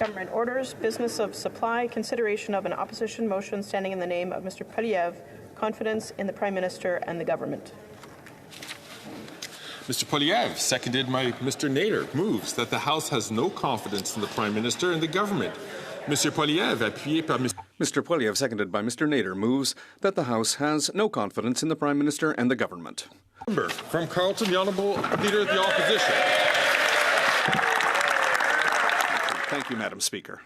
Government orders. Business of supply. Consideration of an opposition motion standing in the name of Mr. Poilievre. Confidence in the Prime Minister and the Government. Mr. Poilievre, seconded by Mr. Nader, moves that the House has no confidence in the Prime Minister and the Government. Mr. Poilievre, appuyé par Mr. Poilievre, seconded by Mr. Nader, moves that the House has no confidence in the Prime Minister and the Government. Member from Carleton, the Honourable Leader of the Opposition. Thank you, Madam Speaker.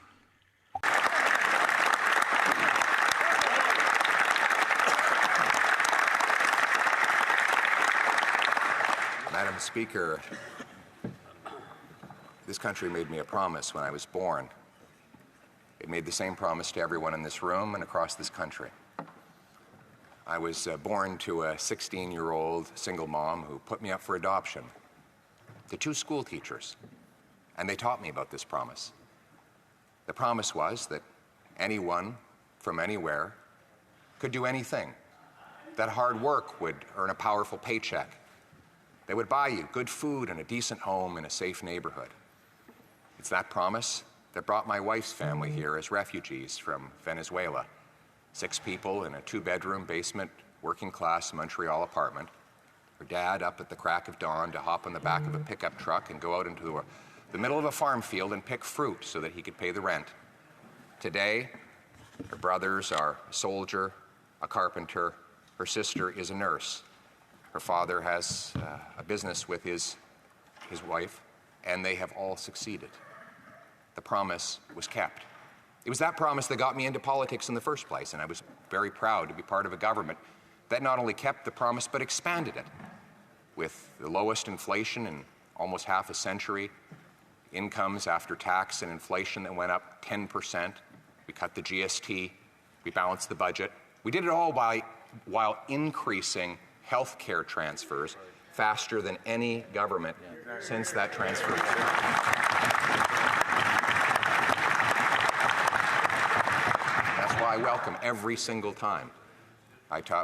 Madam Speaker, this country made me a promise when I was born. It made the same promise to everyone in this room and across this country. I was born to a 16-year-old single mom who put me up for adoption to 2 school teachers, and they taught me about this promise. The promise was that anyone from anywhere could do anything, that hard work would earn a powerful paycheck. They would buy you good food and a decent home in a safe neighborhood. It's that promise that brought my wife's family here as refugees from Venezuela. 6 people in a 2-bedroom basement, working-class Montreal apartment. Her dad up at the crack of dawn to hop on the back of a pickup truck and go out into the middle of a farm field and pick fruit so that he could pay the rent. Today, her brothers are a soldier, a carpenter. Her sister is a nurse. Her father has a business with his wife, and they have all succeeded. The promise was kept. It was that promise that got me into politics in the first place, and I was very proud to be part of a government that not only kept the promise but expanded it. With the lowest inflation in almost half a century, incomes after tax and inflation that went up 10%, we cut the GST, we balanced the budget. We did it all while increasing health care transfers faster than any government since that transfer. That's why I welcome every single time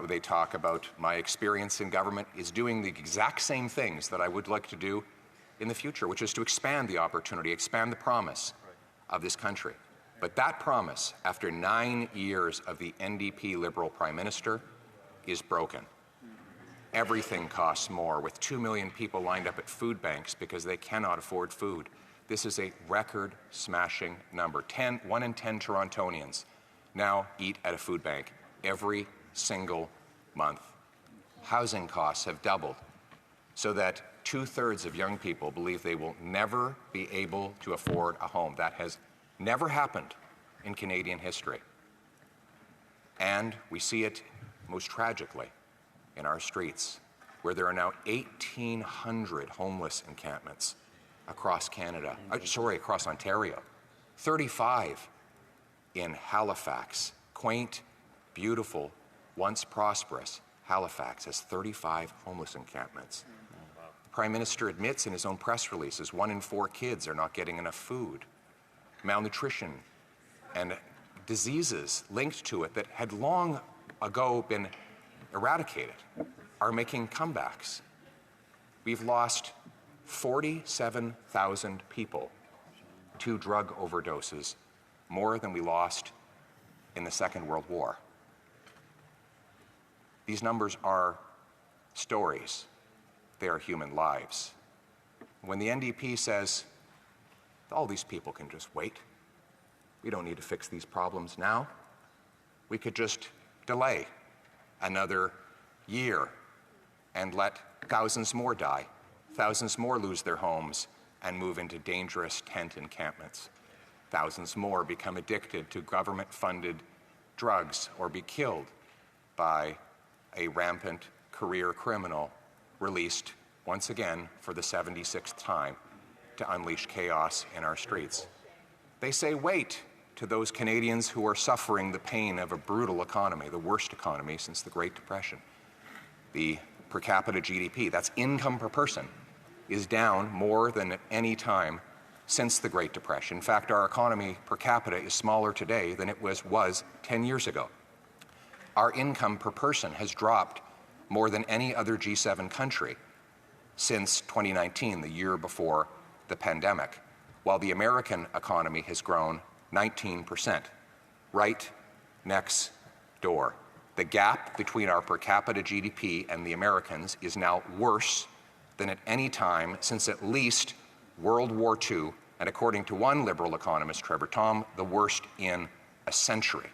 they talk about my experience in government is doing the exact same things that I would like to do in the future, which is to expand the opportunity, expand the promise of this country. But that promise, after 9 years of the NDP Liberal Prime Minister, is broken. Everything costs more, with 2 million people lined up at food banks because they cannot afford food. This is a record-smashing number. 1 in 10 Torontonians now eat at a food bank every single month. Housing costs have doubled, so that 2/3 of young people believe they will never be able to afford a home. That has never happened in Canadian history. And we see it most tragically in our streets, where there are now 1,800 homeless encampments across Canada, across Ontario. 35 in Halifax. Quaint, beautiful, once prosperous Halifax has 35 homeless encampments. The Prime Minister admits in his own press releases 1 in 4 kids are not getting enough food. Malnutrition and diseases linked to it that had long ago been eradicated are making comebacks. We've lost 47,000 people to drug overdoses, more than we lost in the Second World War. These numbers are stories. They are human lives. When the NDP says, all these people can just wait, we don't need to fix these problems now, we could just delay another year and let thousands more die, thousands more lose their homes and move into dangerous tent encampments. Thousands more become addicted to government-funded drugs or be killed by a rampant career criminal released once again for the 76th time to unleash chaos in our streets. They say wait to those Canadians who are suffering the pain of a brutal economy, the worst economy since the Great Depression. The per capita GDP, that's income per person, is down more than at any time since the Great Depression. In fact, our economy per capita is smaller today than it was 10 years ago. Our income per person has dropped more than any other G7 country since 2019, the year before the pandemic. while the American economy has grown 19%. Right next door. The gap between our per capita GDP and the Americans is now worse than at any time since at least World War II, and according to one Liberal economist, Trevor Tom, the worst in a century.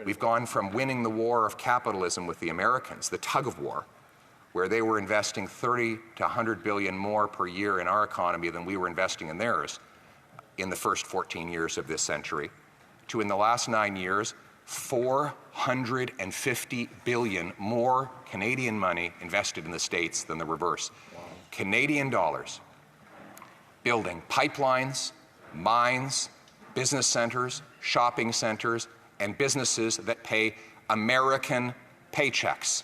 We've gone from winning the war of capitalism with the Americans, the tug of war, where they were investing 30 to 100 billion more per year in our economy than we were investing in theirs in the first 14 years of this century, to in the last 9 years, 450 billion more Canadian money invested in the States than the reverse. Wow. Canadian dollars building pipelines, mines, business centers, shopping centers, and businesses that pay American paychecks.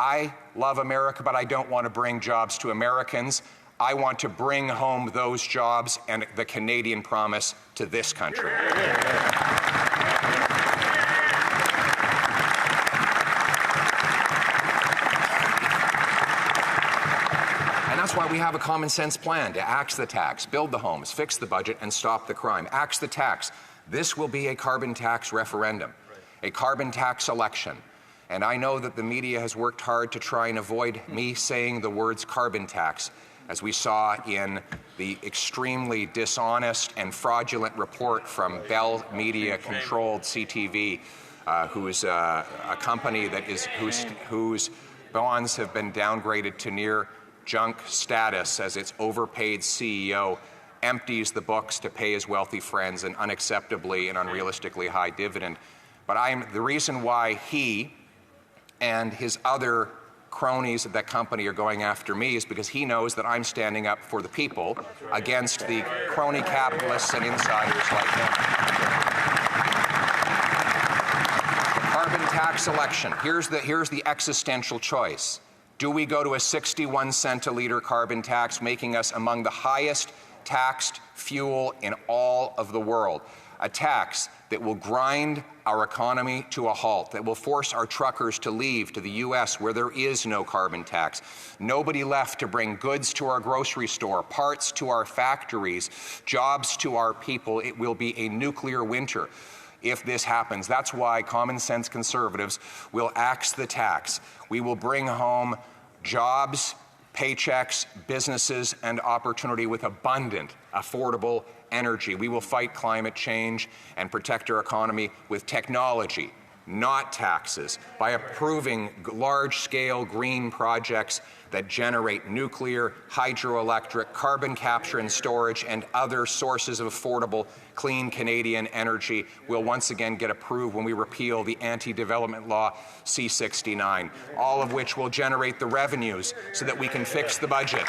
I love America, but I don't want to bring jobs to Americans. I want to bring home those jobs and the Canadian promise to this country. That's why we have a common sense plan to axe the tax, build the homes, fix the budget, and stop the crime. Axe the tax. This will be a carbon tax referendum, a carbon tax election. And I know that the media has worked hard to try and avoid me saying the words carbon tax, as we saw in the extremely dishonest and fraudulent report from Bell Media-controlled CTV, who is a company that is whose bonds have been downgraded to near junk status as its overpaid CEO empties the books to pay his wealthy friends an unacceptably and unrealistically high dividend. But the reason why he and his other cronies of that company are going after me is because he knows that I'm standing up for the people against the crony capitalists and insiders like him. The carbon tax election. Here's the existential choice. Do we go to a 61 cent a litre carbon tax, making us among the highest taxed fuel in all of the world? A tax that will grind our economy to a halt, that will force our truckers to leave to the U.S. where there is no carbon tax. Nobody left to bring goods to our grocery store, parts to our factories, jobs to our people. It will be a nuclear winter if this happens. That's why common sense conservatives will axe the tax. We will bring home jobs, paychecks, businesses, and opportunity with abundant, affordable energy. We will fight climate change and protect our economy with technology, not taxes, by approving large-scale green projects that generate nuclear, hydroelectric, carbon capture and storage, and other sources of affordable, clean Canadian energy will once again get approved when we repeal the anti-development law C-69, all of which will generate the revenues so that we can fix the budget.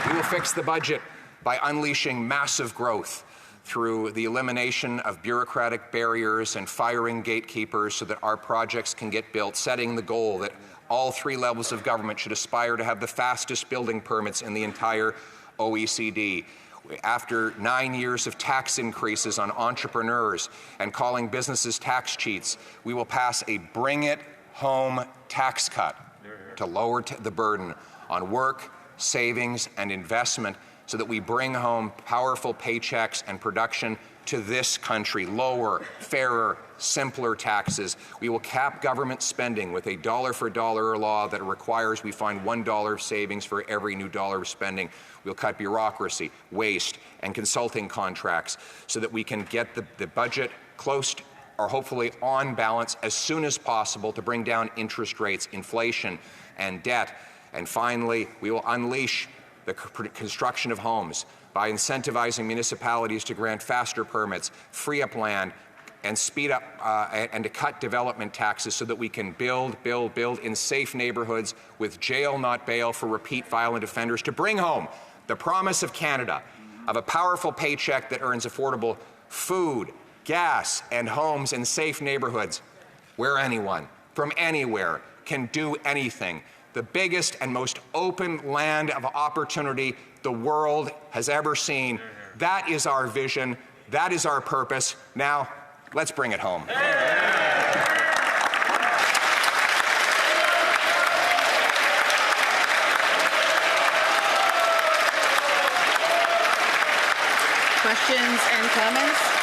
We will fix the budget by unleashing massive growth through the elimination of bureaucratic barriers and firing gatekeepers so that our projects can get built, setting the goal that all three levels of government should aspire to have the fastest building permits in the entire OECD. After 9 years of tax increases on entrepreneurs and calling businesses tax cheats, we will pass a bring it home tax cut to lower the burden on work, savings, and investment so that we bring home powerful paychecks and production to this country, lower, fairer, simpler taxes. We will cap government spending with a dollar-for-dollar law that requires we find $1 of savings for every new dollar of spending. We'll cut bureaucracy, waste, and consulting contracts so that we can get the budget close to, or hopefully on balance as soon as possible to bring down interest rates, inflation, and debt. And finally, we will unleash the construction of homes by incentivizing municipalities to grant faster permits, free up land, and speed up and to cut development taxes so that we can build in safe neighborhoods with jail, not bail, for repeat violent offenders, to bring home the promise of Canada of a powerful paycheck that earns affordable food, gas, and homes in safe neighborhoods where anyone from anywhere can do anything. The biggest and most open land of opportunity the world has ever seen. That is our vision. That is our purpose. Now, let's bring it home. Questions and comments?